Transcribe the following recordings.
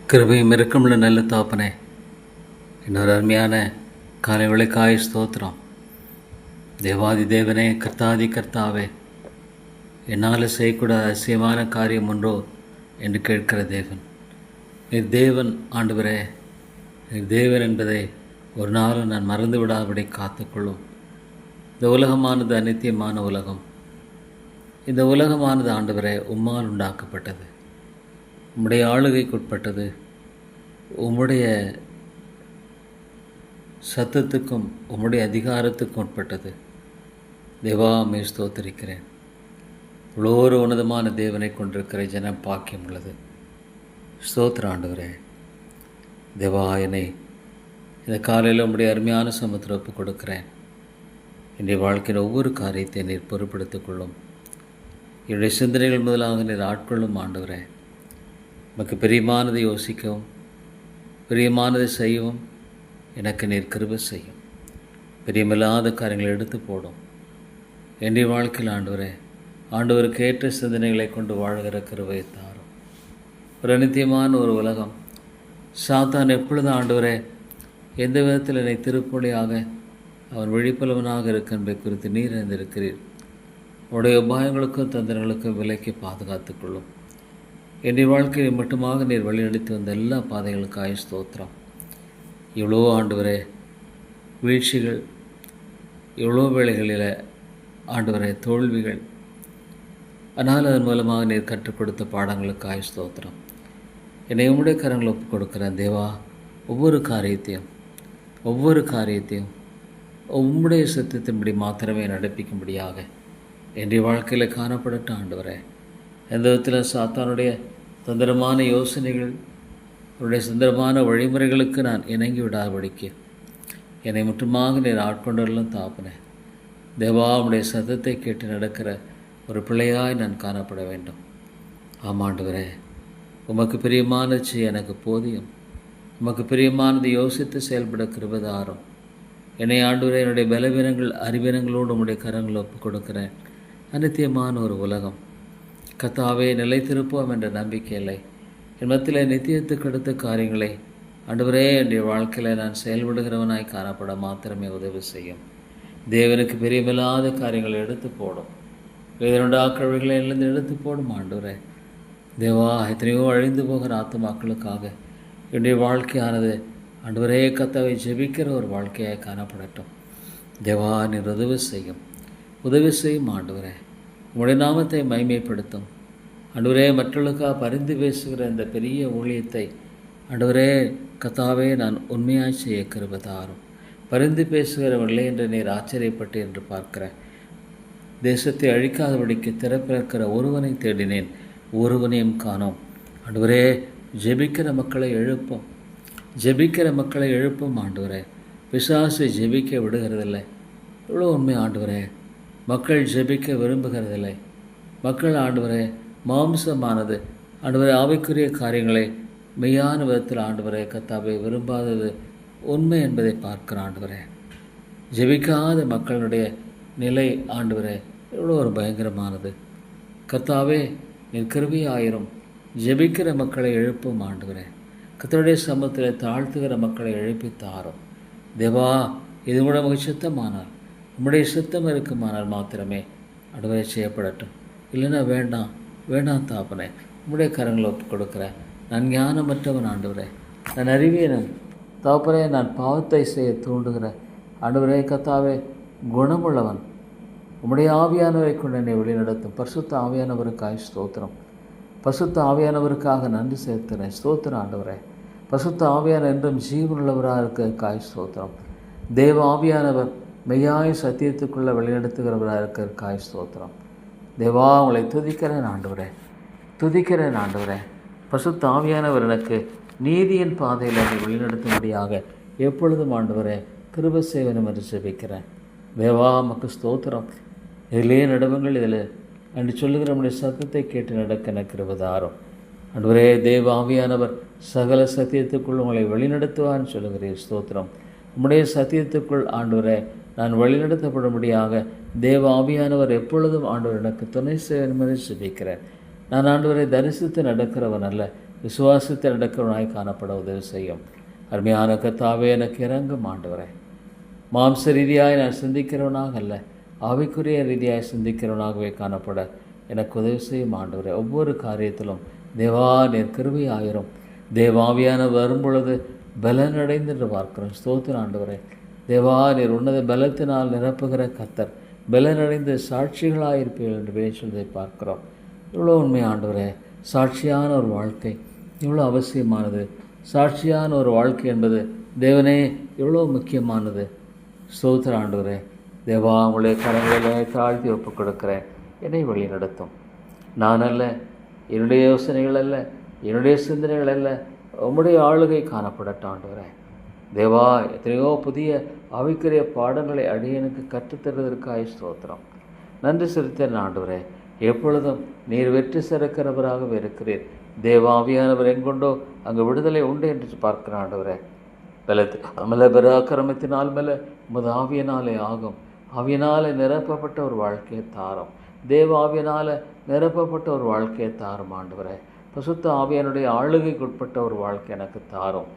கிருபையும் இரக்கமுள்ள நல்ல தாப்பனே, இன்னொரு அருமையான காலை விளக்காய் ஸ்தோத்திரம். தேவாதி தேவனே, கர்த்தாதி கர்த்தாவே, என்னால் செய்யக்கூடாத அதிசயமான காரியம் ஒன்றோ என்று கேட்கிற தேவன். நீர் தேவன் ஆண்டவரே, நீர் தேவன் என்பதை ஒரு நாளும் நான் மறந்து விடாதபடி காத்துக்கொள்ளும். இந்த உலகமானது அநித்தியமான உலகம். இந்த உலகமானது ஆண்டவரே உம்மால் உண்டாக்கப்பட்டது, உம்முடைய ஆளுகைக்குட்பட்டது, உம்முடைய சத்தத்துக்கும் உம்முடைய அதிகாரத்துக்கும் உட்பட்டது. தேவா, மே ஸ்தோத்திரிக்கிறேன். இவ்வளோ உன்னதமான தேவனை கொண்டிருக்கிற ஜனம் பாக்கியம் உள்ளது. ஸ்தோத்திர ஆண்டவரே. தேவா, என்னை இந்த காலையில் உம்முடைய அருமையான சமத்தில் ஒப்புக் கொடுக்கிறேன். என்னுடைய வாழ்க்கையின் ஒவ்வொரு காரியத்தை நீர் பொறுப்படுத்திக் கொள்ளும். என்னுடைய சிந்தனைகள் முதலாக நீர் ஆட்கொள்ளும் ஆண்டவரே. நமக்கு பிரியமானதை யோசிக்கவும் பிரியமானதை செய்யவும் எனக்கு நீர் கிருபை செய்யும். பிரியமில்லாத காரியங்களை எடுத்து போடும். என்னுடைய வாழ்க்கையில் ஆண்டவரே, ஆண்டவருக்கு ஏற்ற சிந்தனைகளை கொண்டு வாழ்கிற கிருபை தாரும். ஒரு அநித்தியமான ஒரு உலகம். சாத்தான் எப்பொழுது ஆண்டவரே எந்த விதத்தில் என்னை திருப்பொழியாக அவன் விழிப்புலவனாக இருக்க என்பதை குறித்து நீர் அறிந்திருக்கிறீர். உடைய உபாயங்களுக்கும் தந்திரங்களுக்கும் விலைக்கு பாதுகாத்துக் கொள்ளும். என்னுடைய வாழ்க்கையை மட்டுமாக நீர் வழிநடத்தி வந்த எல்லா பாதைகளுக்காக ஸ்தோத்திரம். இவ்வளோ ஆண்டவரே வீழ்ச்சிகள், எவ்வளோ வேளைகளில் ஆண்டவரே தோல்விகள், ஆனால் அதன் மூலமாக நீர் கற்றுக் கொடுத்த பாடங்களுக்காக ஸ்தோத்திரம். என்னை உம்முடைய கரங்களை ஒப்புக் கொடுக்குறேன் தேவா. ஒவ்வொரு காரியத்தையும் உம்முடைய சத்தியத்தின்படி மாத்திரமே நடப்பிக்கும்படியாக என்னுடைய வாழ்க்கையில் காணப்படட்டும் ஆண்டவரே. எந்த விதத்தில் சாத்தானுடைய தந்திரமான யோசனைகள், அவருடைய சுந்தரமான வழிமுறைகளுக்கு நான் இணங்கி விடாதபடிக்கு என்னை முற்றுமாக நீர் ஆட்கொண்டெல்லாம் தாப்பினேன். தேவா, உடைய சத்தத்தை கேட்டு நடக்கிற ஒரு பிள்ளையாய் நான் காணப்பட வேண்டும். ஆமாண்டவரே, உமக்கு பிரியமானது செய்ய எனக்கு போதியும். உமக்கு பிரியமானது யோசித்து செயல்பட கிருபதாரம். என்னை ஆண்டவரே, என்னுடைய பலவீனங்கள் அறிவீனங்களோடு உம்முடைய கரங்களை ஒப்புக் கொடுக்கிறேன். அநித்தியமான ஒரு உலகம். கர்த்தாவே, நிலைத்திருப்போம் என்ற நம்பிக்கை இல்லை. என் மத்தியில் நித்தியத்துக்கு அடுத்த காரியங்களை ஆண்டவரே என்னுடைய வாழ்க்கையில் நான் செயல்படுகிறவனாய் காணப்பட மாத்திரமே உதவி செய்யும். தேவனுக்கு பிரியமில்லாத காரியங்களை எடுத்து போடும். வேதனுடைய இருந்து எடுத்து போடும் ஆண்டவரே. தேவா, எத்தனையோ அழிந்து போகிற ஆத்துமாக்களுக்காக என்னுடைய வாழ்க்கையானது ஆண்டவரே கர்த்தாவை ஜெபிக்கிற ஒரு வாழ்க்கையாக காணப்படட்டும். தேவா, நீர் உதவி செய்யும் ஆண்டவரே. உம்முடைய நாமத்தை மகிமைப்படுத்தும் ஆண்டவரே. மற்றவர்களுக்காக பரிந்து பேசுகிற இந்த பெரிய ஊழியத்தை ஆண்டவரே கர்த்தாவே நான் உண்மையாய் செய்ய கிருபை தாரும். பரிந்து பேசுகிறவர்களே என்று நீர் ஆச்சரியப்பட்டு என்று பார்க்கிறேன். தேசத்தை அழிக்காதபடிக்கு திறப்பிறக்கிற ஒருவனை தேடினேன், ஒருவனையும் காணோம். ஆண்டவரே, ஜெபிக்கிற மக்களை எழுப்பும் ஆண்டவரே. பிசாசு ஜெபிக்க விடுகிறதில்லை. இவ்வளோ உண்மை ஆண்டவரே. மக்கள் ஜெபிக்க விரும்புகிறதில்லை. மக்கள் ஆண்டவரே மாம்சமானது ஆண்டவரே ஆவிக்குரிய காரியங்களை மெய்யான விதத்தில் ஆண்டவரே கர்த்தாவை விரும்பாதது உண்மை என்பதை பார்க்கிற ஆண்டவரே. ஜெபிக்காத மக்களுடைய நிலை ஆண்டவரே எவ்வளோ ஒரு பயங்கரமானது. கர்த்தாவே, நீர் கிருபையாயிரும். ஜெபிக்கிற மக்களை எழுப்பும் ஆண்டவரே. கர்த்தருடைய சமூகத்தில் தாழ்த்துகிற மக்களை எழுப்பித்தாரும். தேவா, இது கூட நமக்கு சித்தமானால், உம்முடைய சித்தம் இருக்குமானால் மாத்திரமே ஆண்டவரே செய்யப்படட்டும். இல்லைன்னா வேண்டாம் தாப்பனே. உம்முடைய கரங்களை ஒப்புக் கொடுக்குறேன். நான் ஞானமற்றவன் ஆண்டவரே, நான் அறிவீனன் தாப்பனே. நான் பாவத்தை செய்ய தூண்டுகிற ஆண்டவரே கர்த்தாவே குணமுள்ளவன். உம்முடைய ஆவியானவரை கொண்டு என்னை வழிநடத்தும் பரிசுத்த ஆவியானவருக்காக ஸ்தோத்திரம். பரிசுத்த ஆவியானவருக்காக நன்றி சேர்த்துறேன். ஸ்தோத்திரம் ஆண்டவரே. பரிசுத்த ஆவியான என்றும் ஜீவனுள்ளவராக இருக்கிறதுக்காக ஸ்தோத்திரம். தேவ ஆவியானவர் மெய்யாய் சத்தியத்துக்குள்ளே வழிநடத்துகிறவராக இருக்கிறதுக்காக ஸ்தோத்திரம். தேவா, உங்களை துதிக்கிறேன் ஆண்டவரே. பரிசுத்த ஆவியானவர் எனக்கு நீதியின் பாதையில் என்னை வழிநடத்தும்படியாக எப்பொழுதும் ஆண்டவரே கிருபை செய்வனும் என்று ஜெபிக்கிறேன். தேவா, நமக்கு ஸ்தோத்திரம். இதிலே நடுவங்கள் இதில் என்று சொல்லுகிற நம்முடைய சத்தத்தை கேட்டு நடக்க எனக்கு கிருபை தாரும் ஆண்டவரே. தேவ ஆவியானவர் சகல சத்தியத்துக்குள் உங்களை வழிநடத்துவான்னு சொல்லுகிறேன். ஸ்தோத்திரம். உம்முடைய சத்தியத்துக்குள் ஆண்டவரே நான் வழிநடத்தப்படும்படியாக தேவ ஆவியானவர் எப்பொழுதும் ஆண்டவர் எனக்கு துணை செய்ய என்பதை சிந்திக்கிறேன். நான் ஆண்டவரை தரிசித்து நடக்கிறவன் அல்ல, விசுவாசத்தை நடக்கிறவனாய் காணப்பட உதவி செய்யும். அருமையான கர்த்தாவே, எனக்கு இறங்கும் ஆண்டவரே. மாம்ச ரீதியாய் நான் சிந்திக்கிறவனாக அல்ல, ஆவிக்குரிய ரீதியாய் சிந்திக்கிறவனாகவே காணப்பட எனக்கு உதவி செய்யும் ஆண்டவரே. ஒவ்வொரு காரியத்திலும் தேவா நீர் கிருபையாயிரும். தேவாவியான வரும்பொழுது பலனடைந்து என்று பார்க்கிறோம். ஸ்தோத்திரம் ஆண்டவரே. தேவா நீர் உன்னத பலத்தினால் நிரப்புகிற கர்த்தர், பலனடைந்து சாட்சிகளாயிருப்பீர்கள் என்று பேசுவதை பார்க்கிறோம். இவ்வளோ உண்மை ஆண்டவரே. சாட்சியான ஒரு வாழ்க்கை இவ்வளோ அவசியமானது. சாட்சியான ஒரு வாழ்க்கை என்பது தேவனே எவ்வளோ முக்கியமானது. ஸ்தோத்திரம் ஆண்டவரே. தேவா உங்களுடைய கரங்களை தாழ்த்தி ஒப்புக் கொடுக்கிறேன். என்னை வழி நடத்தும். நான் அல்ல, என்னுடைய யோசனைகள் அல்ல, என்னுடைய சிந்தனைகள் அல்ல, உம்முடைய ஆளுகை காணப்படட்டும் ஆண்டவரே. தேவா, எத்தனையோ புதிய ஆவிக்குரிய பாடங்களை அடியனுக்கு கற்றுத்தருவதற்காக ஸ்தோத்திரம். நன்றி செலுத்தேன் ஆண்டவரே. எப்பொழுதும் நீர் வெற்றி சிறக்கிறவராகவே இருக்கிறீர். தேவாவியானவர் எங்கொண்டோ அங்கு விடுதலை உண்டு என்று பார்க்கிற ஆண்டவரே. அமல பராக்கிரமத்தினால் மேல உமது ஆவியனாலே ஆகும். ஆவியனாலே நிரப்பப்பட்ட ஒரு வாழ்க்கையை தாரும். தேவ ஆவியனால நிரப்பப்பட்ட ஒரு வாழ்க்கையை தாரும் ஆண்டவரே. பசுத்த ஆவியானுடைய ஆளுகைக்கு உட்பட்ட ஒரு வாழ்க்கை எனக்கு தாரும்.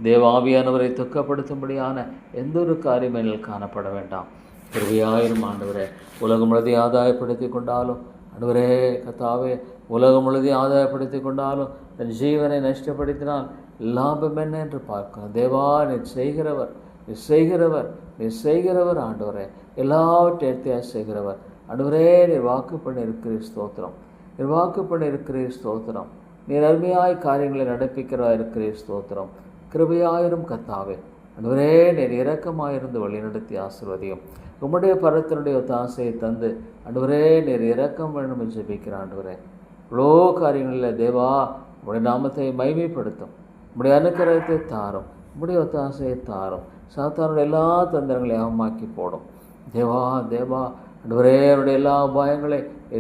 தேவாவியானவரை துக்கப்படுத்தும்படியான எந்த ஒரு காரியமேனில் காணப்பட வேண்டாம். கிருபையாயிரும் ஆண்டவரே. உலகம் முழுதையும் ஆதாயப்படுத்தி கொண்டாலும் ஆண்டவரே கர்த்தாவே, உலகம் முழுதையும் ஆதாயப்படுத்தி கொண்டாலும் தன் ஜீவனை நஷ்டப்படுத்தினால் லாபம் என்ன என்று பார்க்கணும். தேவா, நீர் செய்கிறவர், நீர் செய்கிறவர், நீர் செய்கிறவர் ஆண்டவரே. எல்லாவற்றையும் செய்கிறவர் ஆண்டவரே. நீர் வாக்கு பண்ணி இருக்கிறீர் ஸ்தோத்திரம். நீர் வாக்கு பண்ணி இருக்கிறீர் ஸ்தோத்திரம். நீர் அருமையாய் காரியங்களை நடப்பிக்கிறவா இருக்கிறீர் ஸ்தோத்திரம். கிருபையாயிரும் கர்த்தாவே. ஆண்டவரே, நீர் இரக்கமாயிருந்து வழிநடத்தி ஆசீர்வதியும். உம்முடைய பரத்தினுடைய ஒத்தாசையை தந்து ஆண்டவரே நீர் இரக்கம் வேணும் என்று ஜெபிக்கிற ஆண்டவரே. இவ்வளோ காரியங்களில் தேவா உம்முடைய நாமத்தை மகிமைப்படுத்தும். உம்முடைய அனுக்கிரகத்தை தாரும். உம்முடைய ஒத்தாசையை தாரும். சாத்தானுடைய எல்லா தந்திரங்களையும் அவமாக்கி போடும். தேவா ஆண்டவரே, அவருடைய எல்லா உபாயங்களை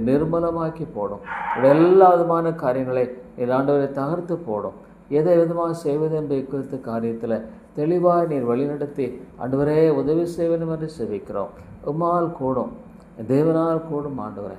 நிர்மலமாக்கி போடும். அவருடைய எல்லா விதமான காரியங்களை நீர் ஆண்டவரை தகர்த்து போடும். எதை விதமாக செய்வது என்பதை குறித்த காரியத்தில் தெளிவாக நீர் வழிநடத்தி ஆண்டவரே உதவி செய்வேன் என்று செபிக்கிறோம். உம்மால் கூடும், என் தேவனால் கூடும் ஆண்டவரே.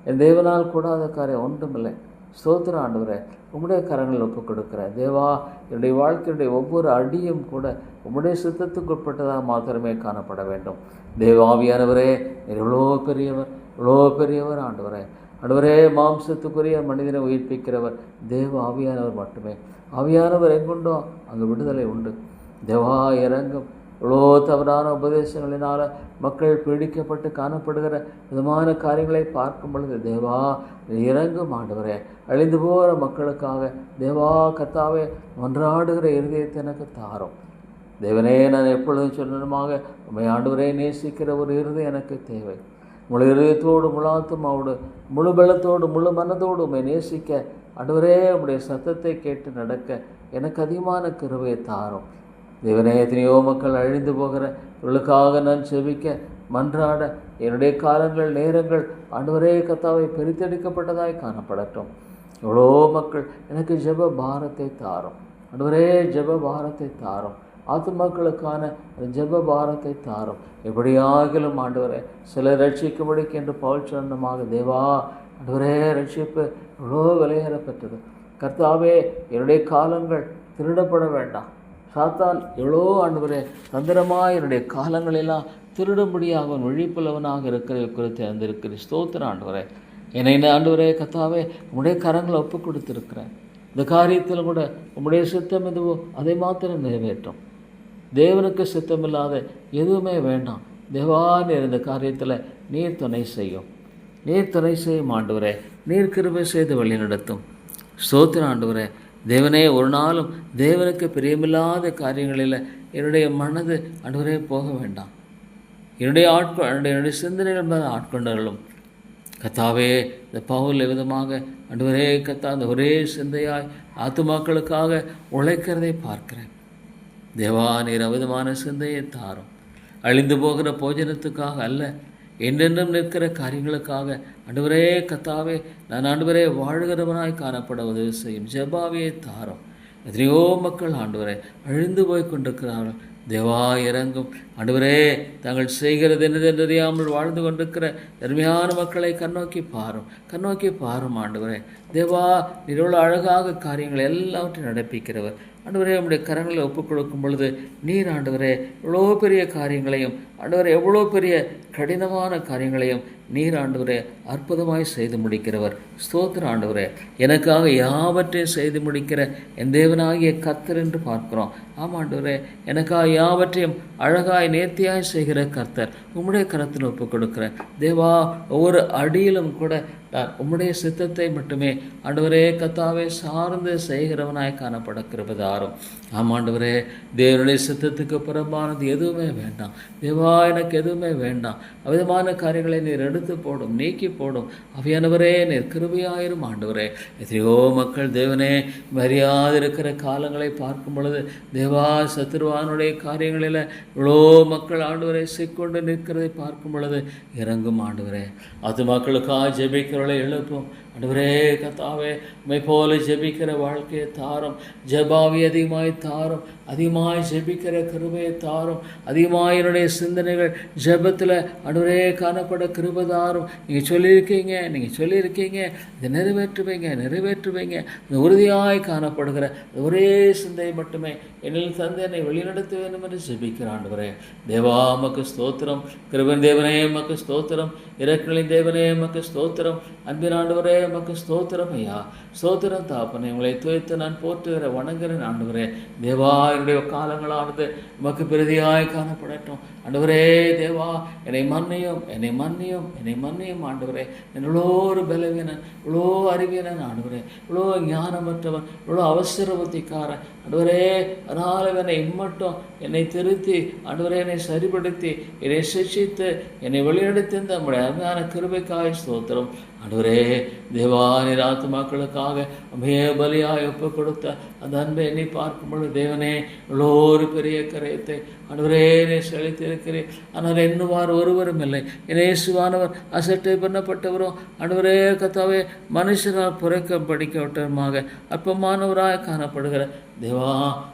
என் தேவனால் கூடாத காரியம் ஒன்றுமில்லை. ஸ்தோத்திரம் ஆண்டவரே. உம்முடைய கரங்கள் ஒப்புக் கொடுக்கிறேன். தேவா, என்னுடைய வாழ்க்கையுடைய ஒவ்வொரு அடியும் கூட உம்முடைய சித்தத்துக்கு உட்பட்டதாக மாத்திரமே காணப்பட வேண்டும். தேவாவியானவரே, நீர் எவ்வளோ பெரியவர் ஆண்டவரே. ஆண்டவரே, மாம்சத்துக்குரிய மனிதனை உயிர்ப்பிக்கிறவர் தேவ ஆவியானவர் மட்டுமே. ஆவியானவர் எங்குண்டோ அங்கு விடுதலை உண்டு. தேவா இறங்கும். இவ்வளோ தவறான உபதேசங்களினால் மக்கள் பீடிக்கப்பட்டு காணப்படுகிற விதமான காரியங்களை பார்க்கும் பொழுது தேவா இறங்கும் ஆண்டவரே. அழிந்து போகிற மக்களுக்காக தேவா கர்த்தாவே மன்றாடுகிற இருதயத்தை எனக்கு தாரும். தேவனே, நான் எப்பொழுதும் சொன்னமாக உண்மை ஆண்டவரே நேசிக்கிற ஒரு இருதயம் எனக்கு தேவை. முழு இருதயத்தோடு, முழு ஆத்துமாவோடு, முழு பலத்தோடு, முழு மனதோடு உண்மை நேசிக்க ஆண்டவரே உம்முடைய சத்தத்தை கேட்டு நடக்க எனக்கு அதிகமான கிருபையை தாரும். தேவனே, எத்தனையோ மக்கள் அழிந்து போகிற இவர்களுக்காக நான் செபிக்க மன்றாட என்னுடைய காலங்கள் நேரங்கள் ஆண்டவரே கர்த்தாவை பிரித்தெடுக்கப்பட்டதாய் காணப்படட்டும். எவ்வளோ மக்கள் எனக்கு ஜெப பாரத்தை தாரும். ஆண்டவரே, ஜெப பாரத்தை தாரும். ஆத்துமாக்களுக்கான ஜெப பாரத்தை தாரும். எப்படியாகிலும் ஆண்டவரே சிலர் ரட்சிக்கும்படிக்கு என்று பவுல் சொன்னமாக தேவா ஆண்டவரே, ரட்சிப்பு எவ்வளோ விலையேறப்பட்டது. கர்த்தாவே, என்னுடைய காலங்கள் திருடப்பட வேண்டாம். சாத்தான் எவ்வளோ ஆண்டவரே தந்திரமாக என்னுடைய காலங்களெல்லாம் திருடும்படியாக அவன் விழிப்புள்ளவனாக இருக்கிற குறித்து அறிந்திருக்கிறேன். ஸ்தோத்திரம் ஆண்டவரே. என்னை ஆண்டவரே கர்த்தாவே உம்முடைய கரங்களை ஒப்பு கொடுத்துருக்கிறேன். இந்த காரியத்தில் கூட உம்முடைய சித்தம் எதுவோ அதை மாத்திரம் நிறைவேற்றும். தேவனுக்கு சித்தமில்லாத எதுவுமே வேண்டாம். தேவா, நீர் இந்த காரியத்தில் நீர் துணை செய்யும் ஆண்டவரே. நீர் கிருபை செய்து வழி நடத்தும். ஸ்தோத்திரம் ஆண்டவரே. தேவனே, ஒரு நாளும் தேவனுக்கு பிரியமில்லாத காரியங்களில் என்னுடைய மனது ஆண்டவரே போக வேண்டாம். என்னுடைய சிந்தனைகள் மேலே ஆட்கொண்டர்களும் கர்த்தாவே, இந்த பவுல் விதமாக ஆண்டவரே கர்த்தா அந்த ஒரே சிந்தையாய் ஆத்துமாக்களுக்காக உழைக்கிறதை பார்க்கிறேன். தேவா, நீர் அவிதமான சிந்தையை தாரும். அழிந்து போகிற போஜனத்துக்காக அல்ல, என்றென்றும் நிற்கிற காரியங்களுக்காக ஆண்டவரே கர்த்தாவே நான் ஆண்டவரே வாழ்கிறவனாய் காணப்பட உதவி செய்யும். ஜெபாவியை தாரும். எத்தனையோ மக்கள் ஆண்டவரே அழிந்து போய் கொண்டிருக்கிறார்கள். தேவா இறங்கும் ஆண்டவரே. தாங்கள் செய்கிறது என்னதென்று அறியாமல் வாழ்ந்து கொண்டிருக்கிற அருமையான மக்களை கண்ணோக்கி பாரும் ஆண்டவரே. தேவா, நீர் எவ்வளோ அழகாக காரியங்களை எல்லாவற்றையும் நடப்பிக்கிறவர். ஆண்டவரே, உம்முடைய கரங்களை ஒப்புக் கொடுக்கும் பொழுது நீர் ஆண்டவரே எவ்வளோ பெரிய காரியங்களையும், ஆண்டவரே எவ்வளோ பெரிய கடினமான காரியங்களையும் நீர் ஆண்டவரே அற்புதமாய் செய்து முடிக்கிறவர். ஸ்தோத்திரம் ஆண்டவரே. எனக்காக யாவற்றையும் செய்து முடிக்கிற என் தேவனாகிய கர்த்தர் என்று பார்க்கிறோம். ஆமாம் ஆண்டவரே, எனக்காக யாவற்றையும் அழகாய் நேர்த்தியாய் செய்கிற கர்த்தர் உம்முடைய கரத்தில் ஒப்புக் கொடுக்கிறேன். தேவா, ஒவ்வொரு அடியிலும் கூட நான் உம்முடைய சித்தத்தை மட்டுமே ஆண்டவரே கர்த்தாவே சார்ந்து செய்கிறவனாய் காணப்பட கிருபைதாரும். ஆமாண்டவரே, தேவனுடைய சித்தத்துக்கு புறம்பானது எதுவுமே வேண்டாம். தேவா, எனக்கு எதுவுமே வேண்டாம். அவ்விதமான காரியங்களை நீர் எடுத்து போடும், நீக்கி போடும். அவையானவரே, நீர் கிருபையாயிரும் ஆண்டவரே. எத்தனையோ மக்கள் தேவனே மரியாதை இருக்கிற காலங்களை பார்க்கும் பொழுது தேவா, சத்துருவானுடைய காரியங்களில் இவ்வளோ மக்கள் ஆண்டவரை சிக்கொண்டு நிற்கிறதை பார்க்கும் பொழுது இறங்கும் ஆண்டவரே. அது மக்களுக்காக ஜெபிக்கிறவர்களை எழுப்பும் ஆண்டவரே. கர்த்தாவே, உம்மை போல ஜெபிக்கிற வாழ்க்கையை தாரும். ஜெபாவி அதிகமாய் தாரும். அதிகமாய் ஜெபிக்கிற கிருபையை தாரும். அதிகமாக என்னுடைய சிந்தனைகள் ஜெபத்தில் ஆண்டவரே காணப்பட கிருபை தாரும். நீங்கள் சொல்லியிருக்கீங்க இதை நிறைவேற்றுவீங்க. இந்த உறுதியாய் காணப்படுகிற ஒரே சிந்தை மட்டுமே என்னில் தந்து என்னை வழிநடத்த வேண்டும் என்று ஜெபிக்கிற ஆண்டவரே. தேவா, உமக்கு ஸ்தோத்திரம். கிருபையின் தேவனே உமக்கு ஸ்தோத்திரம். இரக்கங்களின் தேவனே உமக்கு ஸ்தோத்திரம். அன்பின் ஆண்டவரே உமக்கு ஸ்தோத்திரம் ஐயா. ஸ்தோத்திரம் தாப்பனே. உங்களை துவைத்து நான் போற்றுகிற வணங்குகிறேன் ஆண்டவரே. தேவா, என்னுடைய காலங்களானது உமக்கு பிரதியாய் காணப்படட்டும் ஆண்டவரே. தேவா, என்னை மன்னியும் ஆண்டவரே. இவ்வளோ ஒரு பலவீனன், இவ்வளோ அறிவீனன் ஆண்டவரே, இவ்வளோ ஞானமற்றவன், இவ்வளோ அவசர புத்திக்காரன் ஆண்டவரே. அதனால் என்னை திருத்தி ஆண்டவரே, என்னை சரிப்படுத்தி, என்னை சிக்ஷித்து, என்னை வழிநடத்தி நம்முடைய அருமையான கிருபைக்காய் ஸ்தோத்திரம் ஆண்டவரே. தேவா, நீர் ஆத்துமாக்களுக்காக அமைய பலியாய் ஒப்பு கொடுத்த அந்த அன்பை என்னை பார்க்கும் பொழுது தேவனே, இவ்வளோ ஒரு பெரிய கரையத்தை ஆண்டவரே நீ செலுத்தியிருக்கிறேன். ஆனால் எண்ணுவார் ஒருவரும் இல்லை. இயேசுவானவர் அசட்டை பண்ணப்பட்டவரும் ஆண்டவரே கர்த்தாவே மனுஷரால் புறக்கப்படுக்கப்பட்டவருமாக அற்பமானவராக காணப்படுகிற தேவா,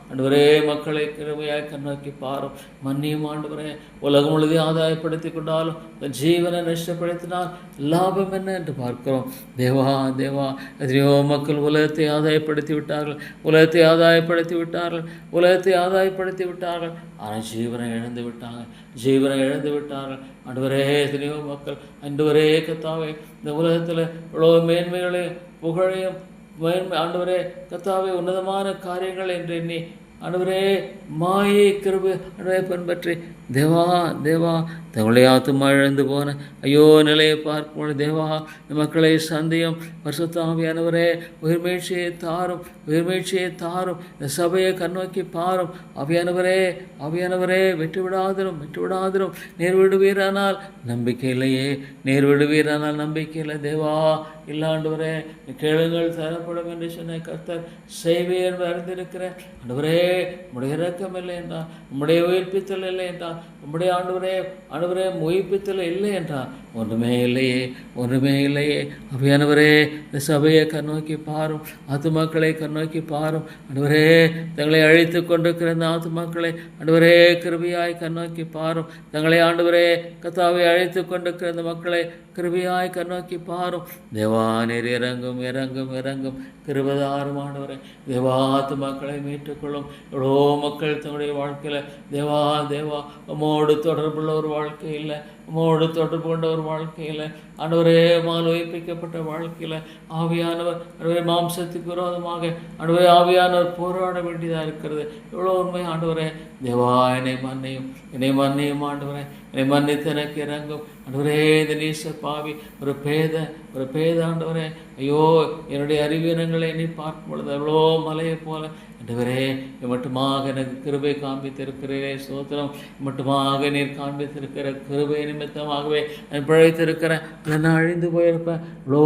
ஆண்டவரே மக்களை கிருபையாய் கண்ணோக்கி பாரும். மன்னியும் ஆண்டவரே. உலகம் முழுதை ஆதாயப்படுத்தி கொண்டாலும் தன் ஜீவனை நஷ்டப்படுத்தினால் லாபம் என்ன என்று பார்க்கிறோம். தேவா, எத்தனையோ மக்கள் உலகத்தை ஆதாயப்படுத்தி விட்டார்கள். ஆனால் ஜீவனை இழந்து விட்டார்கள். ஆண்டவரே, எத்தனையோ மக்கள் ஆண்டவரே கர்த்தாவே இந்த உலகத்தில் இவ்வளோ மேன்மைகளையும் புகழையும் ஆண்டவரே கர்த்தாவே உன்னதமான காரியங்கள் என்று எண்ணி ஆண்டவரே மாயை கிருபை ஆண்டவரை பின்பற்றி தேவா தங்களுடைய ஆத்துமா இழந்து போன ஐயோ நிலையை பார்க்கும்பொழுது தேவா, மக்களை சந்தியும் பரிசுத்தாவியானவரே உயிர்மீழ்ச்சியை தாரும். இந்த சபையை கண்ணோக்கி பாரும். ஆவியானவரே விட்டுவிடாதிரும். நேர் விடுவீரானால் நம்பிக்கை இல்லை. தேவா, இல்லாண்டவரே கேளுங்கள் தரப்படும் என்று சொன்ன கர்த்தர் செய்வேன் என்று அறிந்திருக்கிறேன் ஆண்டவரே. உம்முடைய இரக்கம் இல்லை என்றால், உம்முடைய உயிர்ப்பித்தல் இல்லை என்றால், உம்முடைய ஆண்டவரே உயிர்ப்பித்தல் இல்லை என்றால் ஒன்றுமே இல்லையே. அவையானவரே இந்த சபையை கண்ணோக்கி பாரும். ஆத்துமாக்களை கண்ணோக்கி பாரும் ஆண்டவரே. தங்களை அழைத்து கொண்டிருக்கிற இந்த ஆத்துமாக்களை ஆண்டவரே கிருபையாய் கண்ணோக்கி பாரும். தங்களை ஆண்டவரே கர்த்தாவை அழைத்து கொண்டிருக்கிற இந்த மக்களை கிருபையாய் கண்ணோக்கி பாரும். தேவா, நீர் இறங்கும் கிருபைதாரும் ஆண்டவரே. தேவா, ஆத்துமாக்களை மீட்டுக்கொள்ளும். எவ்வளோ மக்கள் தங்களுடைய வாழ்க்கையில் தேவா உம்மோடு தொடர்புள்ள ஒரு வாழ்க்கை இல்லை, உம்மோடு தொடர்பு கொண்ட ஒரு வாழ்க்கையில் ஆண்டவரே மால் உயிர்ப்பிக்கப்பட்ட வாழ்க்கையில் ஆவியானவர் ஆண்டவரே மாம்சத்துக்கு விரோதமாக ஆண்டவரே ஆவியானவர் போராட வேண்டியதாக இருக்கிறது. எவ்வளோ உண்மை ஆண்டவரே. தேவா, என்னை மன்னியும் ஆண்டவரே. என்னை மன்னித்து எனக்கு இறங்கும் ஆண்டவரே. இந்த நீச பாவி ஒரு பேத ஆண்டவரே. ஐயோ, என்னுடைய அறிவீனங்களை எண்ணி பார்க்கும் பொழுது எவ்வளோ மலையை போல ஆண்டவரே மட்டுமாக எனக்கு கிருபை காண்பித்திருக்கிறீரே ஸ்தோத்திரம். மட்டுமாக நீர் காண்பித்திருக்கிற கிருபை நிமித்தமாகவே நான் பிழைத்திருக்கிறேன். நான் அழிந்து போயிருப்பேன். இவ்வளோ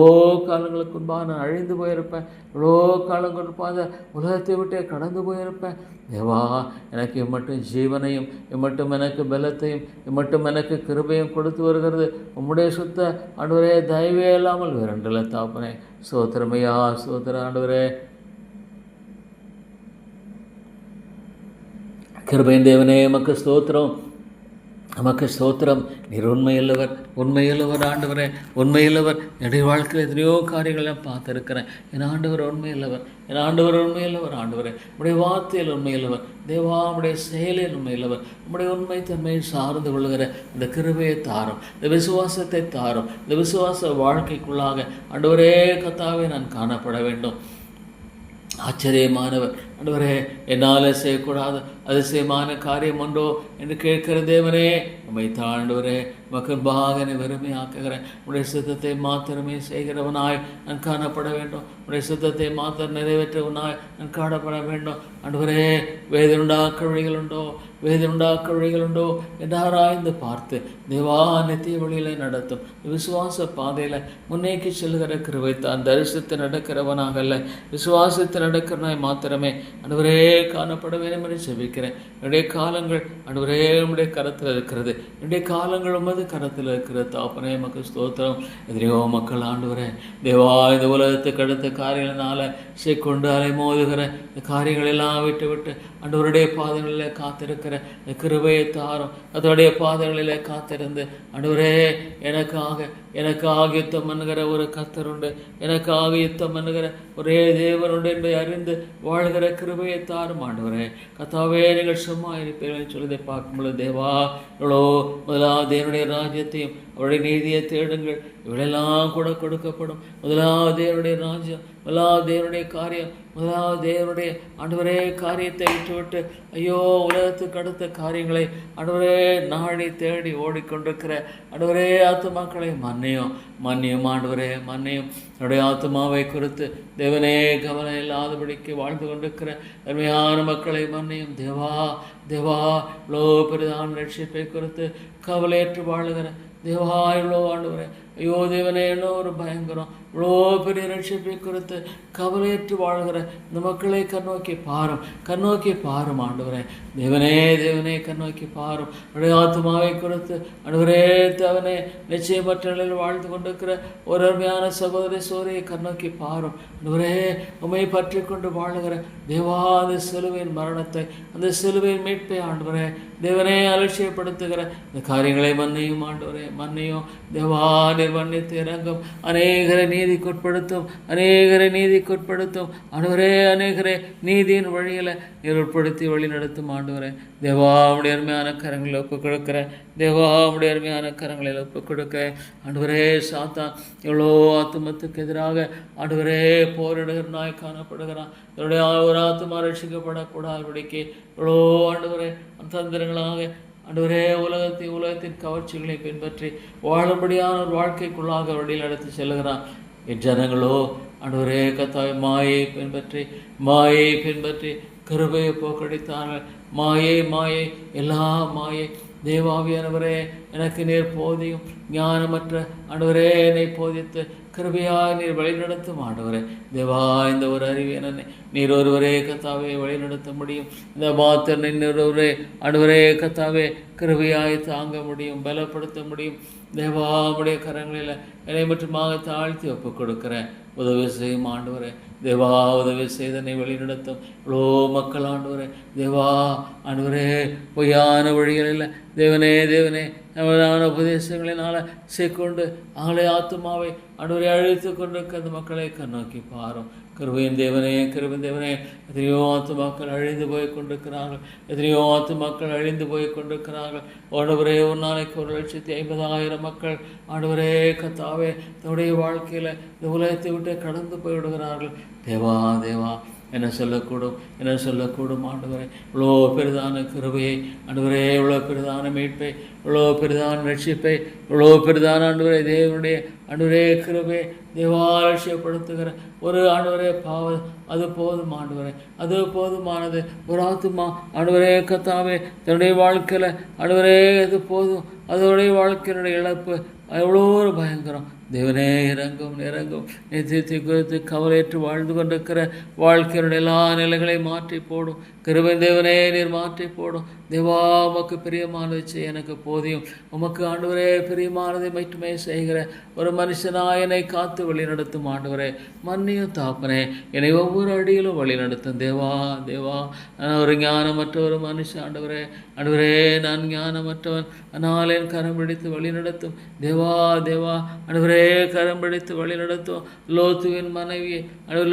காலங்களுக்கு முன்பாக நான் அழிந்து போயிருப்பேன். இவ்வளோ காலங்களுக்கு முன்பாக உலகத்தை விட்டே கடந்து போயிருப்பேன். தேவா, எனக்கு இம்மட்டும் ஜீவனையும் இம்மட்டும் எனக்கு பலத்தையும் இம்மட்டும் எனக்கு கிருபையும் கொடுத்து வருகிறது உம்முடைய சுத்த ஆண்டவரே தயவே இல்லாமல் வேறண்டில்லை தாப்பனே. ஸ்தோத்திரமையா, ஸ்தோத்திர ஆண்டவரே. கிருபையின் தேவனே உமக்கு ஸ்தோத்திரம். நமக்கு ஸ்தோத்திரம். நீர் உண்மையுள்ளவர், உண்மையுள்ளவர் ஆண்டவரே, உண்மையுள்ளவர். என்னுடைய வாழ்க்கையில் எத்தனையோ காரியங்களை நான் பார்த்துருக்கிறேன். என் ஆண்டவர் உண்மையுள்ளவர், என் ஆண்டவர் உண்மையுள்ளவர். ஆண்டவரே, உடைய வார்த்தையில் உண்மையுள்ளவர். தேவா, உடைய செயலில் உண்மையுள்ளவர். உடைய உண்மை தன்மையை சார்ந்து கொள்கிற இந்த கிருபையை தாரும், இந்த விசுவாசத்தை தாரும். இந்த விசுவாச வாழ்க்கைக்குள்ளாக ஆண்டவரே கர்த்தாவே நான் காணப்பட வேண்டும். ஆச்சரியமானவர் ஆண்டவரே, என்னால் செய்யக்கூடாது அதிசயமான காரியம் உண்டோ என்று கேட்கிற தேவனே, உம்மை தாழ்ந்தவரே, மக்கள்பாக வெறுமையாக்குகிறேன். உடைய சித்தத்தை மாத்திரமே செய்கிறவனாய் நான் காணப்பட வேண்டும். உடைய சித்தத்தை மாத்திரம் நிறைவேற்றவனாய் நான் காணப்பட வேண்டும். ஆண்டவரே, வேதனுண்டாக்க வழிகள் உண்டோ, வேதனுண்டாக்க வழிகள் உண்டோ என்று ஆராய்ந்து பார்த்து தேவா நித்திய வழியில் நடத்தும் விசுவாச பாதையில் முன்னேக்கி செல்கிற கிருபை தான். தரிசித்து நடக்கிறவனாக அல்ல, விசுவாசித்து நடக்கிறவனாய் மாத்திரமே ஆண்டவரே காணப்பட வேண்டும் என்று செபிக்கிறேன். என்னுடைய காலங்கள் ஆண்டவரே உம்முடைய கரத்தில் இருக்கிறது. என்னுடைய காலங்கள் உமது கரத்தில் இருக்கிறது. தாப்பனே, மக்கு ஸ்தோத்திரம். எதிரையோ மக்கள் ஆண்டவரே தேவா, இந்த உலகத்துக்கு அடுத்த காரியங்களினால கொண்டு அலை மோதுகிற இந்த காரியங்கள் எல்லாம் விட்டு விட்டு ஆண்டவருடைய பாதங்களில் காத்திருக்கிற இந்த கிருபையை தாரும். அதோடைய பாதங்களில் காத்திருந்து ஆண்டவரே எனக்காக யுத்தம் பண்ணுகிற ஒரு கர்த்தர் உண்டு, எனக்காக யுத்தம் பண்ணுகிற ஒரே தேவன் உண்டு என்பதை அறிந்து வாழ்கிற கிருபையை தாரும். ஆண்டவரே கர்த்தாவே, நீங்கள் சும்மா இருப்பீர்கள் சொல்வதை பார்க்கும்பொழுது தேவா, இவ்வளோ முதலாவது தேவனுடைய ராஜ்யத்தையும் அவருடைய நீதியை தேடுங்கள், இவளெல்லாம் கூட கொடுக்கப்படும். முதலாவது தேவனுடைய ராஜ்யம், முதலாவது தேவனுடைய காரியம், முதலாவது தேவனுடைய ஆண்டவரே காரியத்தை விட்டுவிட்டு ஐயோ உலகத்துக்கு அடுத்த காரியங்களை ஆண்டவரே நாடி தேடி ஓடிக்கொண்டிருக்கிற ஆண்டவரே ஆத்துமாக்களை மன்னியும் ஆண்டவரே மன்னியும். என்னுடைய ஆத்மாவை குறித்து தேவனே கவனம் இல்லாதபடிக்கு வாழ்ந்து கொண்டிருக்கிற அருமையான மக்களை மன்னியும். தேவா இவ்வளோ பெரிதான ரட்சிப்பை குறித்து கவலையற்று வாழுகிற தேவா இவ்வளோ ஆண்டவரே, ஐயோ தேவனே என்ன ஒரு பயங்கரம், இவ்வளோ பெரிய ரட்சிப்பை குறித்து கவலையற்று வாழ்கிற இந்த மக்களை கண்ணோக்கி பாரும் ஆண்டவரே. தேவனே கண்ணோக்கி பாரும். என்னுடைய ஆத்மாவை குறித்து ஆண்டவரே தேவனே நிச்சயமற்ற நிலையில் வாழ்ந்து கொண்டிருக்கிற ஒரு அருமையான சகோதரி சோரையை கண்ணோக்கி பாரும் ஆண்டவரே. உம்மை பற்றி கொண்டு வாழுகிற தேவா, அந்த சிலுவையின் மரணத்தை, அந்த சிலுவையின் மீட்பை ஆண்டவரே தேவனே அலட்சியப்படுத்துகிற இந்த காரியங்களை மன்னியும் ஆண்டவரே, மன்னியும் தேவா. மன்னித்து இறங்கும், அநேகரை நீதிக்குட்படுத்தும் ஆண்டவரே, அநேகரை நீதியின் வழியில் உட்படுத்தி வழி நடத்தும் ஆண்டவரே. தேவா, உடைய அருமையான கரங்களில் ஒப்புக் கொடுக்கிறேன். தேவா, உடைய அருமையான கரங்களில் ஒப்புக் கொடுக்கிறேன் ஆண்டவரே. சாத்தான் எவ்வளோ ஆத்துமத்துக்கு எதிராக ஆண்டவரே போரிடுகிறனாய் காணப்படுகிறான். என்னுடைய ஒரு ஆத்துமா ரட்சிக்கப்படக்கூடாதபடிக்கு எவ்வளோ ஆண்டவரே தந்திரங்களாக ஆண்டவரே உலகத்தின் கவர்ச்சிகளை பின்பற்றி வாழும்படியான ஒரு வாழ்க்கைக்குள்ளாக வழியில் நடத்தி செல்கிறான். இஜனங்களோ ஆண்டவரே கர்த்தாவே மாயை பின்பற்றி கிருபையை போக்கடித்தார்கள். மாயை எல்லா மாயை. தேவாவியானவரே, எனக்கு நீர் போதியும், ஞானமற்ற ஆண்டவரே என்னை போதித்து கிருபையாக நீர் வழிநடத்தும் ஆண்டவரே. தேவா, இந்த ஒரு அறிவியனை நீர் ஒருவரே கர்த்தாவே வழிநடத்த முடியும். இந்த மாத்திரை ஒருவரே ஆண்டவரே கர்த்தாவே கிருபையாய் தாங்க முடியும், பலப்படுத்த முடியும். தேவா, உடைய கரங்களில் என்னை மட்டுமாக தாழ்த்தி ஒப்புக் கொடுக்கிறேன். உதவி செய்யும் ஆண்டவரே. தேவா, உதவி செய்தனை வழிநடத்தும் இவ்வளோ மக்கள் ஆண்டவரே. தேவா ஆண்டவரே, பொய்யான வழிகளில் தேவனே நம்மளான உபதேசங்களினால் செய்கொண்டு அவளை ஆத்துமாவை ஆண்டவரை அழித்து கொண்டிருக்க அந்த மக்களை கண்ணோக்கி பாரும். கிருபையின் தேவனே எத்தனையோ ஆத்துமாக்கள் அழிந்து போய் கொண்டிருக்கிறார்கள். ஆண்டவரே, ஒரு நாளைக்கு 1,50,000 மக்கள் ஆண்டவரே கர்த்தாவே தன்னுடைய வாழ்க்கையில் இந்த உலகத்தை விட்டு கடந்து போய்விடுகிறார்கள். தேவா என்ன சொல்லக்கூடும் ஆண்டவரே. இவ்வளோ பெரிதான கிருபையை ஆண்டவரே, இவ்வளோ பெரிதான மீட்பை, இவ்வளோ பெரிதான ரட்சிப்பை, இவ்வளோ பெரிதான ஆண்டவரே தேவனுடைய ஆண்டவரே கிருபை தேவாலட்சியப்படுத்துகிற ஒரு ஆண்டவரே பாவம் அது போதும் ஆண்டவரே, அது போதுமானது. ஒரு ஆத்துமா ஆண்டவரே கர்த்தாவே தன்னுடைய வாழ்க்கையில் ஆண்டவரே அது போதும். அதோடைய வாழ்க்கையினுடைய இழப்பு எவ்வளோ ஒரு பயங்கரம். தேவனே இறங்கும் இறங்கும். நித்தியத்தை குறித்து கவலையற்று வாழ்ந்து கொண்டிருக்கிற வாழ்க்கையினுடைய எல்லா நிலைகளையும் மாற்றி போடும். கிருபை தேவனே நீர் மாற்றி போடும். தேவா உமக்கு பிரியமானதை செய்ய எனக்கு போதியும். உமக்கு ஆண்டவரே பிரியமானதை மட்டுமே செய்கிற ஒரு மனுஷனாய் என்னை காத்து வழி நடத்தும் ஆண்டவரே. மன்னியும் தாப்பனே, என்னை ஒவ்வொரு அடியிலும் வழி நடத்தும் தேவா. தேவா, நான் ஒரு ஞானமற்ற ஒரு மனுஷன் ஆண்டவரே. ஆண்டவரே, நான் ஞானமற்றவன், ஆனால் என் கரம் பிடித்து வழி நடத்தும் தேவா. தேவா, ஆண்டவரே கரம் பிடித்து வழி நடத்தும். லோத்துவின் மனைவி,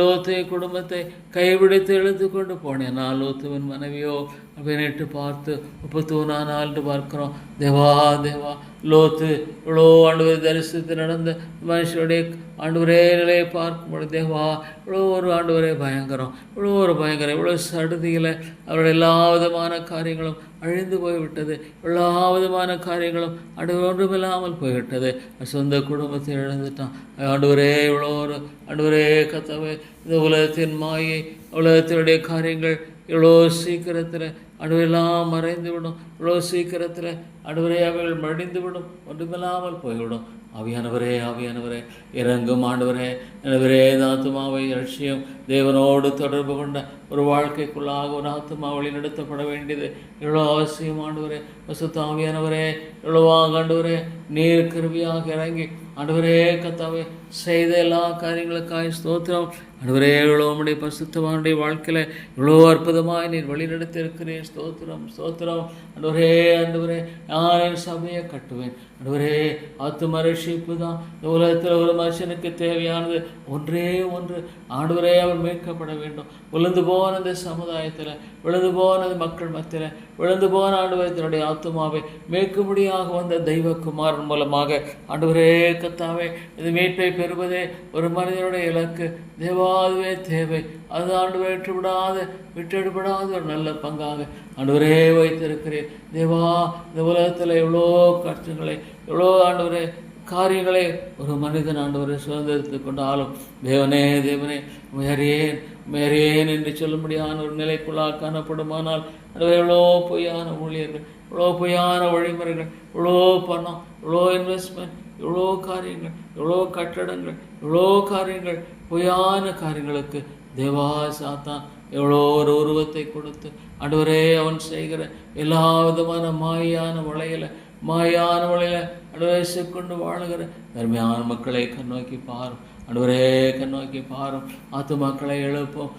லோத்துவின் குடும்பத்தை கைபிடித்து இழுத்து கொண்டு போனேன். நான் லோத்துவின் மனைவியோ அப்படின்ட்டு பார்த்து 31 நாள் பார்க்கிறோம். தேவா தேவா, லோத்து இவ்வளோ ஆண்டவரை தரிசித்து நடந்த மனுஷனுடைய ஆண்டவரே நிலையை பார்க்கும்பொழுது தேவா, இவ்வளோ ஒரு ஆண்டவரே பயங்கரம், இவ்வளோ ஒரு பயங்கரம். இவ்வளோ சடுதியில் அவருடைய எல்லா விதமான காரியங்களும் அழிந்து போய்விட்டது. எல்லா விதமான காரியங்களும் ஒன்றுமில்லாமல் போய்விட்டது. சொந்த குடும்பத்தை இழந்துட்டான் ஆண்டவரே. இவ்வளோ ஒரு ஆண்டவரே கத்தவை, இந்த உலகத்தின் மாயை, உலகத்தினுடைய காரியங்கள் இவ்வளோ சீக்கிரத்தில் அணுவெல்லாம் மறைந்து விடும். இவ்வளோ சீக்கிரத்தில் அணுவரே அவைகள் மடிந்து விடும், ஒன்றுமில்லாமல் போய்விடும். ஆவியானவரே ஆவியானவரே இறங்கும் ஆண்டவரே. ஆண்டவரே, இந்த ஆத்துமாவை லட்சியம் தேவனோடு தொடர்பு கொண்ட ஒரு வாழ்க்கைக்குள்ளாக ஒரு ஆத்துமா வழி நடத்தப்பட வேண்டியது எவ்வளோ அவசியம் ஆண்டவரே. பசுத்த ஆவியானவரே, எவ்வளோவாக ஆண்டவரே நீர் கிருபியாக இறங்கி ஆண்டவரே கத்தாவே செய்த எல்லா காரியங்களுக்காக ஸ்தோத்திரம் ஆண்டவரே. எவ்வளோ உம்முடைய பசுத்தவானுடைய வாழ்க்கையில் இவ்வளோ அற்புதமாக நீர் வழி நடத்தி இருக்கிறேன். ஸ்தோத்திரம் ஸ்தோத்திரம் ஆண்டவரே. ஆண்டவரே, நான் என் சபையை கட்டுவேன் ஆண்டவரே. ஆத்தும ரட்சிப்பு தான் இந்த உலகத்தில் ஒரு மனுஷனுக்கு தேவையானது. ஒன்றே ஒன்று ஆண்டவரே, அவர் மீட்கப்பட வேண்டும். விழுந்து போன இந்த சமுதாயத்தில், விழுந்து போனது மக்கள் மத்தியில், விழுந்து போன ஆண்டவரத்தினுடைய ஆத்துமாவை மீட்கும்படியாக வந்த தெய்வகுமாரன் மூலமாக ஆண்டவரே கத்தாவே, இது மீட்பை பெறுவதே ஒரு மனிதனுடைய இலக்கு. தேவாதுவே தேவை. அது ஆண்டவரை விட்டுவிடாத ஒரு நல்ல பங்காக ஆண்டவரே வைத்திருக்கிறேன் தேவா. இந்த உலகத்தில் எவ்வளோ கஷ்டங்களை, எவ்வளோ ஆண்டவரே காரியங்களை ஒரு மனிதன் ஆண்டவரை சுதந்திரத்து கொண்டாலும் தேவனே தேவனே மேரியேன் என்று சொல்ல முடியாத ஒரு நிலைக்குள்ளாக காணப்படுமானால் ஆண்டவரே, எவ்வளோ பொய்யான ஊழியர்கள், இவ்வளோ பொய்யான வழிமுறைகள், இவ்வளோ பணம், இவ்வளோ இன்வெஸ்ட்மெண்ட், இவ்வளோ காரியங்கள், இவ்வளோ கட்டடங்கள், இவ்வளோ காரியங்கள், பொய்யான காரியங்களுக்கு தேவா சாத்தான் எவ்வளோ ஒரு உருவத்தை கொடுத்து ஆண்டவரே அவன் செய்கிற எல்லா விதமான மாயான வளையல ஆண்டவரே கொண்டு வாழுகிற தர்மையான மக்களை கண்ணோக்கி பாரும் ஆண்டவரே, கண்ணோக்கி பாரும். ஆத்துமாக்களை எழுப்போம்,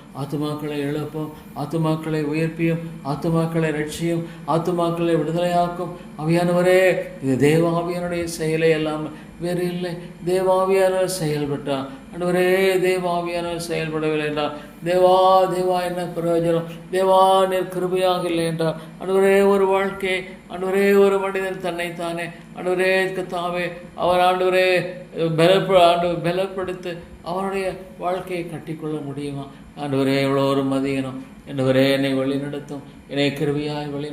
ஆத்துமாக்களை உயர்ப்பியும், ஆத்துமாக்களை ரட்சியும், ஆத்துமாக்களை விடுதலையாக்கும். ஆவியானவரே, இது தேவாவியனுடைய செயலை எல்லாம் வேறு இல்லை. தேவாவியானவர் செயல்பட்டார் ஆண்டவரே. தேவாவியானவர் செயல்படவில்லை என்றால் தேவா என்ன பிரயோஜனம்? தேவா நீர் கிருபையாக இல்லை என்றார் ஆண்டவரே. ஒரு வாழ்க்கை ஆண்டவரே, ஒரு மனிதன் தன்னைத்தானே ஆண்டவரே கத்தாவே அவர் ஆண்டவரே பலப்படுத்து அவனுடைய வாழ்க்கையை கட்டிக்கொள்ள முடியுமா? ஆண்டவரே, எவ்வளோ ஒரு மதியனம் ஆண்டவரே, என்னை வழி நடத்தும், என்னை கிருபையாய் வழி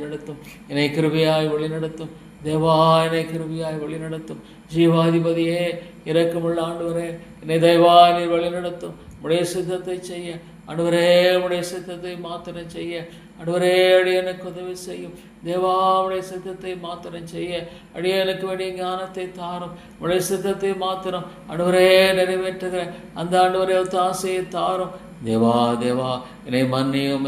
நடத்தும் தேவா, என்னை கிருபையாய் வழி நடத்தும். ஜீவாதிபதியே, இரக்கமுள்ள ஆண்டவரே, என்னை தயவா நீர் வழி நடத்தும். உடைய சித்தத்தை செய்ய ஆண்டவரே, உடைய சித்தத்தை மாத்திரம் செய்ய ஆண்டவரே, அடியனுக்கு உதவி செய்யும் தேவா. உடைய சித்தத்தை மாத்திரம் செய்ய அடியனுக்கு வேண்டிய ஞானத்தை தாரும். உடைய சித்தத்தை மாத்திரம் ஆண்டவரே நிறைவேற்றுகிற அந்த ஆண்டவரே ஆசையை தாரும் தேவா. என்னை மன்னியும்.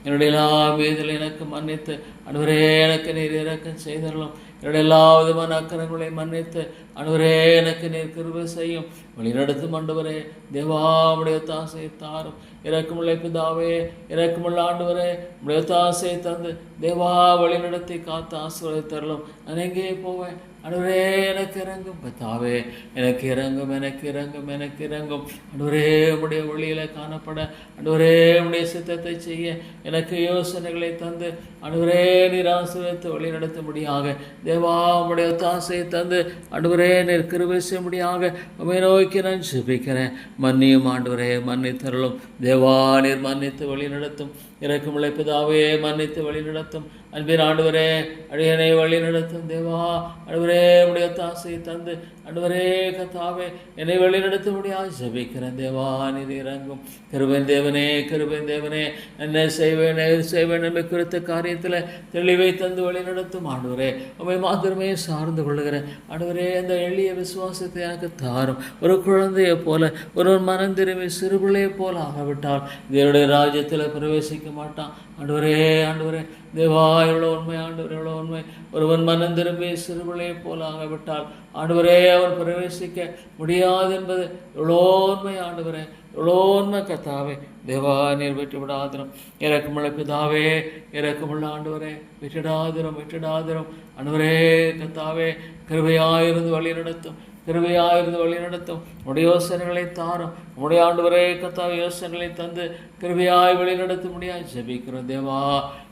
என்னுடைய எல்லா மீதில் எனக்கு மன்னித்து ஆண்டவரே எனக்கு நீர் இரக்கம் செய்தரலும். என்னுடைய எல்லா விதமான அக்கரங்களை மன்னித்து ஆண்டவரே எனக்கு நீர் கிருபை செய்யும். வழிநடத்தும் ஆண்டவரே தேவா. உடைய தாசையை தாரும். இரக்கமுள்ள பிதாவே, இரக்கமுள்ள ஆண்டவரே, உடைய தாசையை தந்து தேவா வழி நடத்தி காத்து ஆசீர்வதித்தரலும். நான் எங்கே போவேன் ஆண்டவரே, எனக்கு இறங்கும் பிதாவே, எனக்கு இறங்கும் ஆண்டவரே. உடைய வழியில காணப்பட ஆண்டவரே, உடைய சித்தத்தை செய்ய எனக்கு யோசனைகளை தந்து ஆண்டவரே நீர் ஆசீர்வதித்து வழி நடத்தும்படியாக தேவா உடைய தாசையை தந்து ஆண்டவரே நீர் கிருபை செய்யும்படியாக உம்மை நோக்கி நான் ஜெபிக்கிறேன். மன்னியும் ஆண்டவரே, மன்னித்தருளும் தேவா. நீர் மன்னித்து வழி நடத்தும். இரக்கமுள்ள பிதாவே, மன்னித்து வழி நடத்தும். அன்பின் ஆண்டவரே, அடியனை வழி நடத்தும் தேவா. ஆண்டவரே ஆண்டவரே உடைய தாசை தந்து ஆண்டவரே கத்தாவே என்னை வழிநடத்தும்படியாக ஜெபிக்கிறேன். தேவா நீர் இறங்கும். கிருபையின் தேவனே, கிருபையின் தேவனே, என்ன செய்வேன் எது செய்வேன் என்பதை குறித்த காரியத்தில் தெளிவை தந்து வழிநடத்தும் ஆண்டவரே. உம்மை மாத்திரமே சார்ந்து கொள்ளுகிறேன் ஆண்டவரே. அந்த எளிய விசுவாசத்தை எனக்கு தாரும். ஒரு குழந்தையை போல, ஒரு மனம் திரும்பி சிறுபிள்ளையை போல ஆகவிட்டால் தேவனுடைய ராஜ்யத்தில் பிரவேசிக்க மாட்டான் ஆண்டவரே. ஆண்டவரே தேவா எவ்வளோ உண்மை ஆண்டவர், எவ்வளோ உண்மை. ஒருவன் மனம் திரும்பி சிறுபிள்ளையை போல ஆகவிட்டால் ஆண்டவரே அவன் பிரவேசிக்க முடியாது என்பது எவ்வளோ உண்மை ஆண்டவரே, எவ்வளோ உண்மை கத்தாவே. தேவா நீர் விட்டு விடாதிரும். இறக்கமுள்ள பிதாவே, இறக்கமுள்ள ஆண்டவரே, விட்டுடாதிரும் விட்டுடாதிரும் ஆண்டவரே கத்தாவே. கிருபையாயிருந்து வழி நடத்தும், கிருபையாயிருந்து வழி நடத்தும். உடைய யோசனைகளை தாரும். உடைய ஆண்டவரே கத்தாவே யோசனைகளை தந்து கிருபையாய் வழி நடத்த முடியாது ஜெபிக்கிறோம் தேவா.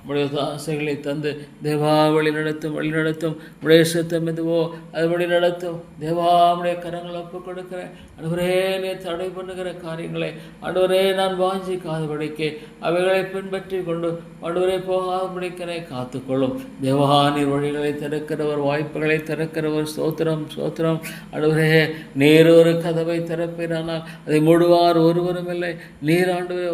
உடைய ஆசைகளை தந்து தேவா வழி நடத்தும், வழி நடத்தும். உடைய சித்தம் எதுவோ அது வழி நடத்தும் தேவா. உடைய கரங்களை ஒப்புக் கொடுக்கிறேன் ஆண்டவரே. நீ தடை பண்ணுகிற காரியங்களை ஆண்டவரே நான் வாஞ்சிக்காதபடிக்கு அவைகளை பின்பற்றி கொண்டு ஆண்டவரே போகாதபடிக்கனை காத்துக்கொள்ளும் தேவா. நீர் வழிகளை திறக்கிறவர், வாய்ப்புகளை திறக்கிறவர். ஸ்தோத்திரம் ஸ்தோத்திரம் ஆண்டவரே. நீர் ஒரு கதவை திறப்பீரானால் அதை மூடுவார் ஒருவரும் இல்லை. நீர் ஆண்டவரே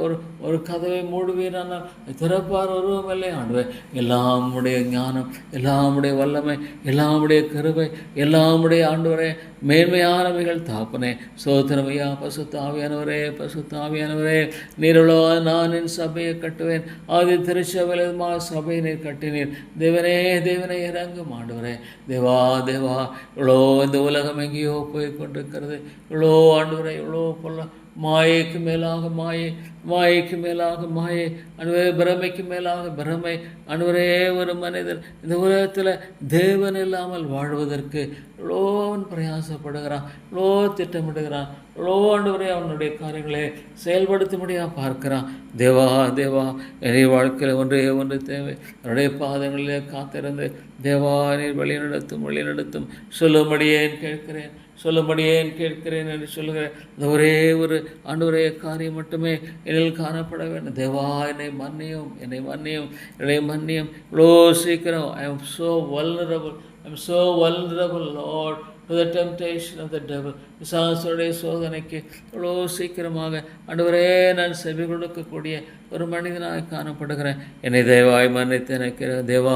ஒரு கதவை மூடுவீரானால் அதை திறப்பார் ஒருவரும் இல்லை ஆண்டவரே. எல்லாமுடைய ஞானம், எல்லாமுடைய வல்லமை, எல்லாமுடைய கிருபை, எல்லாமுடைய ஆண்டவரே மேன்மையானவைகள் தாப்பனே. சோதனமையா பசுத்த ஆவியானவரே, பசுத்த ஆவியானவரே. நீருளோ நான் என் சபையை கட்டுவேன். ஆதி திருச்சபையிலுமா சபையை நீர் கட்டினீர். தேவனே தேவனே இறங்கும் ஆண்டவரே. தேவா தேவா இவ்வளோ இந்த உலகம் எங்கேயோ போய் கொண்டிருக்கிறது. இவ்வளோ ஆண்டவரே, இவ்வளோ பொல்ல மாயைக்கு மேலாக மாயை, மாயைக்கு மேலாக மாயை அனுவரே. பிரமைக்கு மேலாக பிரமை அனுவரே. ஒரு மனிதன் இந்த உலகத்தில் தேவன் இல்லாமல் வாழ்வதற்கு எவ்வளோ அவன் பிரயாசப்படுகிறான், எவ்வளோ திட்டமிடுகிறான், எவ்வளோ ஆண்டவரே அவனுடைய காரியங்களை செயல்படுத்தும்படியாக பார்க்கிறான். தேவா தேவா என்னுடைய வாழ்க்கையில் ஒன்றே ஒன்று தேவை. அவருடைய பாதங்களிலே காத்திருந்து தேவா நீர் வழி நடத்தும், வழி நடத்தும். சொல்லும்படியேன் கேட்கிறேன், சொல்லும்படியேன் கேட்கிறேன் என்று சொல்லுகிறேன். இந்த ஒரே ஒரு ஆண்டவரே காரியம் மட்டுமே என்னில் காணப்பட வேண்டும். தேவா என்னை மன்னியும், என்னை மன்னியும், என்னை மன்னியும். இவ்வளோ சீக்கிரம் I am so vulnerable, I am so vulnerable Lord to the temptation of the devil. பிசாசுடைய சோதனைக்கு இவ்வளோ சீக்கிரமாக ஆண்டவரே நான் செவி கொடுக்கக்கூடிய ஒரு மனிதனாக காணப்படுகிறேன். என்னை தேவாய் மன்னித்து நினைக்கிற தேவா.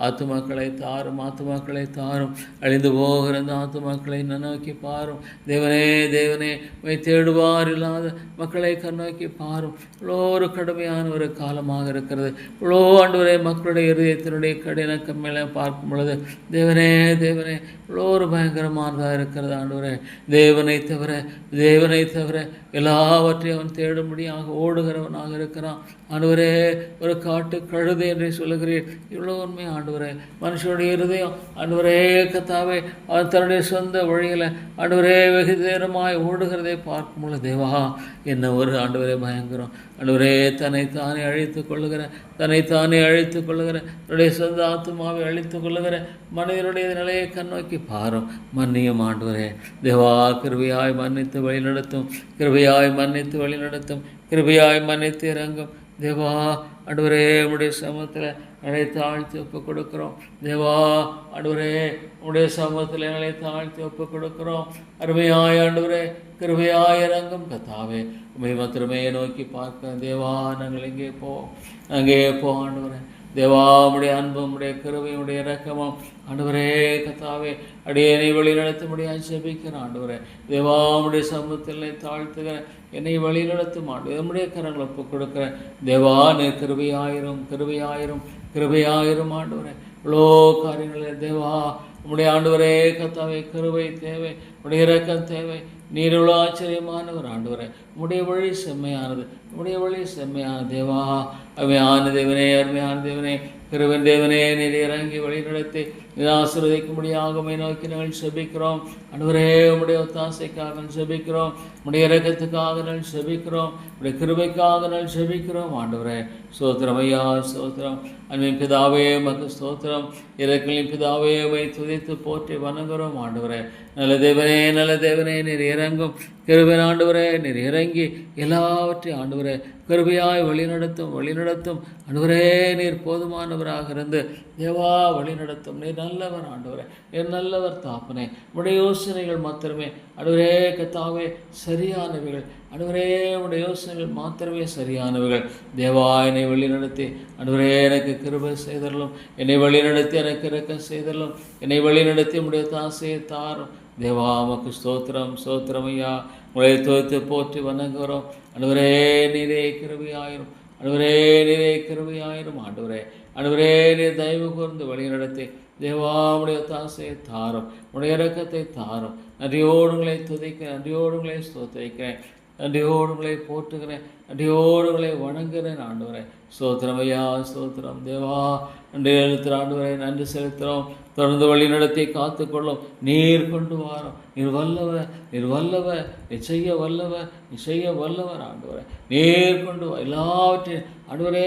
ஆத்துமாக்களை தாரும், ஆத்துமாக்களை தாரும். அழிந்து போகிற அந்த ஆத்துமாக்களை நன்னோக்கி பாரும் தேவனே. தேவனே உம்மை தேடுவார் இல்லாத மக்களை கண்ணோக்கி பாரும். இவ்வளோ ஒரு கடுமையான ஒரு காலமாக இருக்கிறது. இவ்வளோ ஆண்டவரே மக்களுடைய இருதயத்தினுடைய கடினக்கம் மேலே பார்க்கும் பொழுது தேவனே தேவனே இவ்வளோ ஒரு பயங்கரமானதாக இருக்கிறது ஆண்டவரே. தேவனை தவிர, தேவனை தவிர எல்லாவற்றையும் அவன் தேடும்படியாக ஓடுகிறவனாக இருக்கிறான் ஆண்டவரே. ஒரு காட்டு கழுதை என்று சொல்லுகிறீர். இவ்வளோ உண்மை ஆண்டவரே. மனுஷனுடைய இருதயம் ஆண்டவரே கத்தாவே அவன் தன்னுடைய சொந்த வழியில் ஆண்டவரே வெகு நேரமாய் ஓடுகிறதை பார்க்கும் பொழுது தேவா என்ன ஒரு ஆண்டவரே பயங்கரம் ஆண்டவரே. தன்னைத்தானே அழித்து கொள்ளுகிற, தன்னைத்தானே அழித்து கொள்ளுகிற, தன்னுடைய சொந்த ஆத்துமாவை அழித்து கொள்ளுகிற மனிதனுடைய நிலையை கண்ணோக்கி பாரும். மன்னியும் ஆண்டவரே. தேவா கிருபையாய் மன்னித்து வழி நடத்தும், கிருபையாய் மன்னித்து வழி நடத்தும், கிருபையாய் மன்னித்து இறங்கும் தேவா. ஆண்டவரே உடைய சமூகத்தில் எங்களை தாழ்த்தி ஒப்புக் கொடுக்கிறோம் தேவா. ஆண்டவரே உடைய சமூகத்தில் எங்களை தாழ்த்தி ஒப்புக் கொடுக்கிறோம். அருமையாய் ஆண்டவரே கிருபையாய் இறங்கும் கத்தாவே. உண்மை மாத்திரமே நோக்கி பார்க்க தேவா. நாங்கள் எங்கே போ ஆண்டவரே. தேவா உடைய அன்பும் உடைய கிருபையும் உடைய இரக்கமும் ஆண்டவரே கத்தாவே அடியேனை வழி நடத்த முடியாது ஜெபிக்கிறேன் ஆண்டவரே. தேவா உடைய சமூகத்தில் தாழ்த்துகிற என்னை வழி நடத்தும் ஆண்டு நம்முடைய கரங்களை ஒப்புக் கொடுக்கிறேன் தேவா. நீர் கிருபையாயிரும், கிருபையாயிரும், கிருபையாயிரும் ஆண்டவரே. இவ்வளோ காரியங்களே தேவா உம்முடைய ஆண்டவரே கத்தாவே கிருபை தேவை, உடைய இரக்கம் தேவை. நீர் இவ்வளோ ஆச்சரியமானவர் ஆண்டவரே. உம்முடைய வழி செம்மையானது, உம்முடைய வழி செம்மையான தேவா. அருமையான தேவனே, அருமையான தேவனே, கிருபையின் தேவனே நீர் இறங்கி வழி நடத்தி நீர் ஆசீர்வதிக்கும்படியாக உம்மை நோக்கி நாங்கள் செபிக்கிறோம் ஆண்டவரே. உம்முடைய ஒத்தாசைக்காக நாங்கள் செபிக்கிறோம், உம்முடைய இரக்கத்துக்காக நாங்கள் செபிக்கிறோம், உம்முடைய கிருபைக்காக நாங்கள் செபிக்கிறோம் ஆண்டவரே. ஸ்தோத்திரம் ஐயா, ஸ்தோத்திரம். அன்பின் பிதாவே மக்கு ஸ்தோத்திரம். இரக்கங்களின் பிதாவே உம்மை துதித்து போற்றி வணங்குகிறோம் ஆண்டவரே. நல்ல தேவனே, நல்ல தேவனே நீர் இறங்கும். கிருபையின் ஆண்டவரே நீர் இறங்கி எல்லாவற்றையும் ஆண்டவரே கிருபையாய் வழி நடத்தும், வழி நடத்தும் ஆண்டவரே. நீர் போதுமானவர் போதுமானவராக இருந்து தேவா வழி நடத்தும். நீர் நல்லவர் ஆண்டவரே, நீர் நல்லவர் தாப்பனே. உடைய யோசனைகள் மாத்திரமே ஆண்டவரே கர்த்தாவே சரியானவைகள். ஆண்டவரே உடைய யோசனைகள் மாத்திரமே சரியானவைகள். தேவா என்னை வழி நடத்தி ஆண்டவரே எனக்கு கிருபை செய்தரலும், என்னை வழி நடத்தி எனக்கு இரக்கம் செய்தரலும், என்னை வழி நடத்தி உடைய தாசையை தாரும். தேவா உமக்கு ஸ்தோத்திரம் ஸ்தோத்திரம் ஐயா. உங்களை தோத்து போற்றி வணங்குகிறோம். ஆண்டவரே நீரே கிருபையாயிரும், ஆண்டவரே நீரே கிருபையாயிரும். ஆண்டவரே நீர் தயவு கூர்ந்து வழி நடத்தி தேவா உடைய தாசையை தாரும், உடைய இரக்கத்தை தாரும். நன்றியோடு உங்களை துதிக்கிறேன், நன்றியோடு உங்களை ஸ்தோத்திரிக்கிறேன், நன்றியோடு உங்களை போற்றுகிறேன், நன்றியோடு உங்களை வணங்குகிறேன். ஆண்டவரே ஸ்தோத்திரம் ஐயா, ஸ்தோத்திரம் தேவா. நன்றி செலுத்துகிற ஆண்டவரை நன்றி செலுத்துகிறோம். தொடர்ந்து வழி நடத்தி காத்துக்கொள்ளும். நீர் கொண்டு வாரோம். நீர் வல்லவர், நீர் வல்லவர், நீ செய்ய வல்லவர், நீ செய்ய வல்லவர். ஆண்டவரை நீர் கொண்டு வா எல்லாவற்றையும். ஆண்டவரே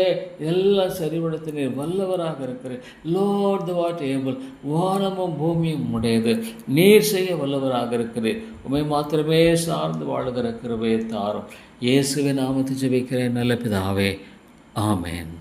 எல்லாம் சரிபடுத்த நீர் வல்லவராக இருக்கிறேன். லார்ட் தி வாட் ஏபிள், வானமும் பூமியும் உடையது. நீர் செய்ய வல்லவராக இருக்கிறேன். உம்மை மாத்திரமே சார்ந்து வாழுகிற கிருபையை தாரும். இயேசுவின் நாமத்தை ஜெபிக்கிறேன் நல்ல பிதாவே, ஆமென்.